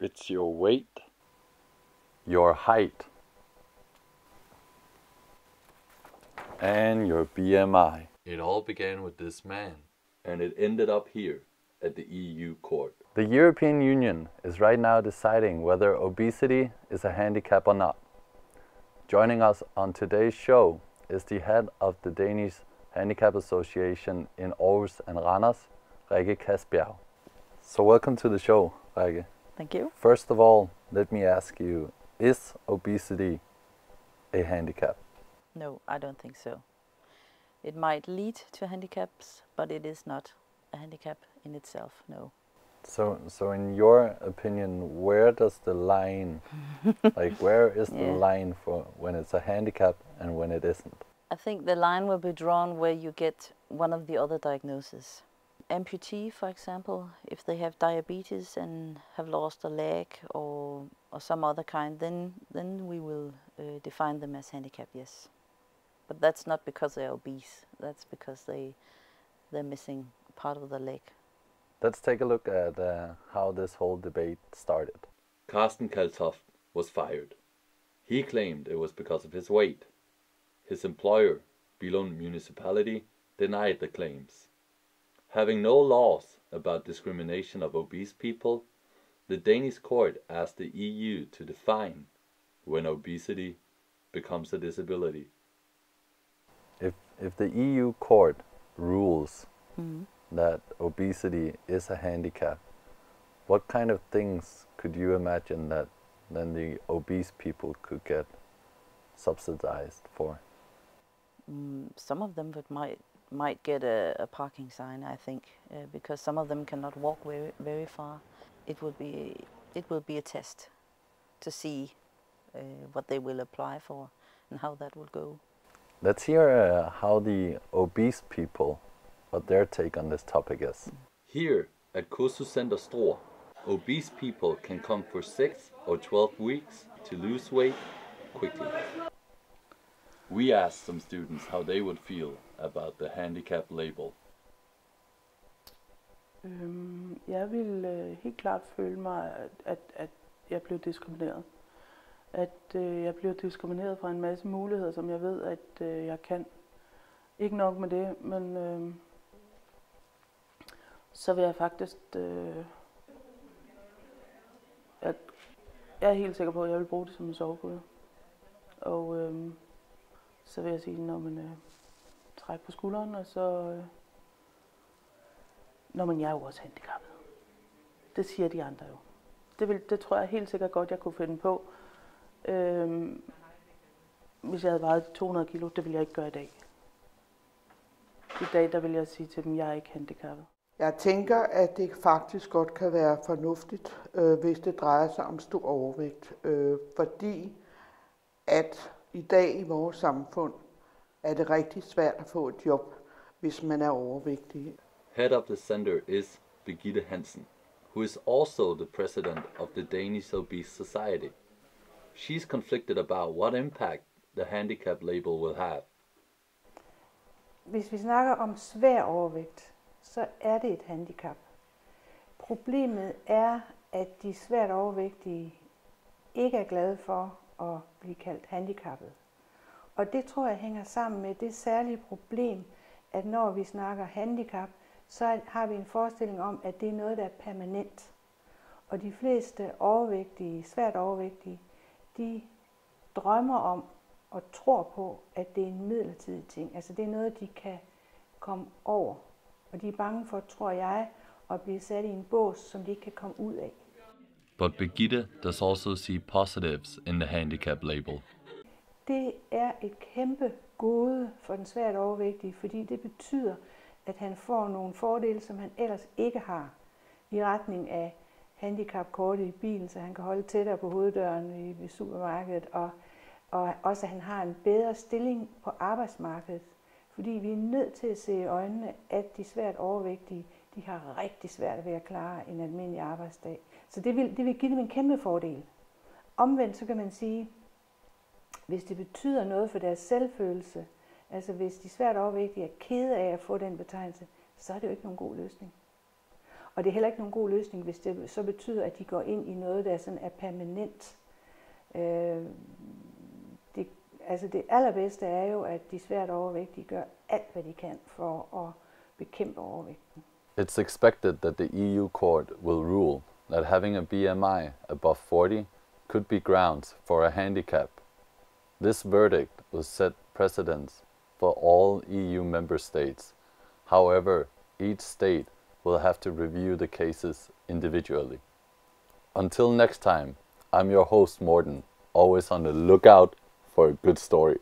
It's your weight, your height, and your BMI. It all began with this man, and it ended up here at the EU court. The European Union is right now deciding whether obesity is a handicap or not. Joining us on today's show is the head of the Danish Handicap Association in Aarhus and Randers, Rikke Kasbjerg. So welcome to the show, Rikke. Thank you. First of all, let me ask you, is obesity a handicap? No, I don't think so. It might lead to handicaps, but it is not a handicap in itself, no. So in your opinion, where does the line, where is the line for when it's a handicap and when it isn't? I think the line will be drawn where you get one of the other diagnoses. Amputee, for example, if they have diabetes and have lost a leg or some other kind, then we will define them as handicap, yes. But that's not because they're obese, that's because they're missing part of the leg. Let's take a look at how this whole debate started. Carsten Kaltoft was fired. He claimed it was because of his weight. His employer, Billund Municipality, denied the claims. Having no laws about discrimination of obese people, the Danish court asked the EU to define when obesity becomes a disability. If the EU court rules that obesity is a handicap, what kind of things could you imagine that then the obese people could get subsidized for? Some of them might get a parking sign, I think, because some of them cannot walk very far. It will be a test to see what they will apply for and how that will go. Let's hear how the obese people, what their take on this topic is. Here at Kursus Center Struer, obese people can come for 6 or 12 weeks to lose weight quickly. We asked some students how they would feel about the handicap label. Jeg vil helt klart føle mig, at jeg blev diskrimineret. At jeg blev diskrimineret fra en masse muligheder, som jeg ved, at jeg kan. Ikke nok med det, men så vil jeg faktisk... Jeg er helt sikker på, at jeg vil bruge det som en sovepude. Og så vil jeg sige, når man trækker på skulderen, og så... Når man er jo også handicappet. Det siger de andre jo. Det tror jeg helt sikkert godt, jeg kunne finde på. Hvis jeg havde vejet 200 kilo, det ville jeg ikke gøre i dag. I dag, der vil jeg sige til dem, jeg er ikke handicappet. Jeg tænker, at det faktisk godt kan være fornuftigt, hvis det drejer sig om stor overvægt. Fordi at i dag i vores samfund er det rigtig svært at få et job, hvis man er overvægtig. Head of the center is Birgitte Hansen, who is also the president of the Danish Obese Society. She's conflicted about what impact the handicap label will have. Hvis vi snakker om svær overvægt, så er det et handicap. Problemet er, at de svært overvægtige ikke er glade for at blive kaldt handicappet. Og det tror jeg hænger sammen med det særlige problem, at når vi snakker handicap, så har vi en forestilling om, at det er noget, der er permanent. Og de fleste overvægtige, svært overvægtige, de drømmer om og tror på, at det er en midlertidig ting. Altså det er noget, de kan komme over. Og de er bange for, tror jeg, at blive sat i en bås, som de ikke kan komme ud af. But Birgitte does also see positives in the handicap label. Det er et kæmpe gode for den svært overvægtige, fordi det betyder, at han får nogle fordele, som han ellers ikke har, i retning af handicapkortet i bilen, så han kan holde tættere på hoveddøren ved supermarkedet, og også at han har en bedre stilling på arbejdsmarkedet, fordi vi er nødt til at se i øjnene, at de svært overvægtige, de har rigtig svært ved at klare en almindelig arbejdsdag. Så det vil give dem en kæmpe fordel. Omvendt så kan man sige, hvis det betyder noget for deres selvfølelse, altså hvis de svært overvægtige er kede af at få den betegnelse, så er det jo ikke nogen god løsning. Og det er heller ikke nogen god løsning, hvis det så betyder, at de går ind i noget, der sådan er permanent. Det allerbedste er jo, at de svært overvægtige gør alt, hvad de kan for at bekæmpe overvægten. It's expected that the EU court will rule that having a BMI above 40 could be grounds for a handicap. This verdict will set precedents for all EU member states. However, each state will have to review the cases individually. Until next time, I'm your host Morten, always on the lookout for a good story.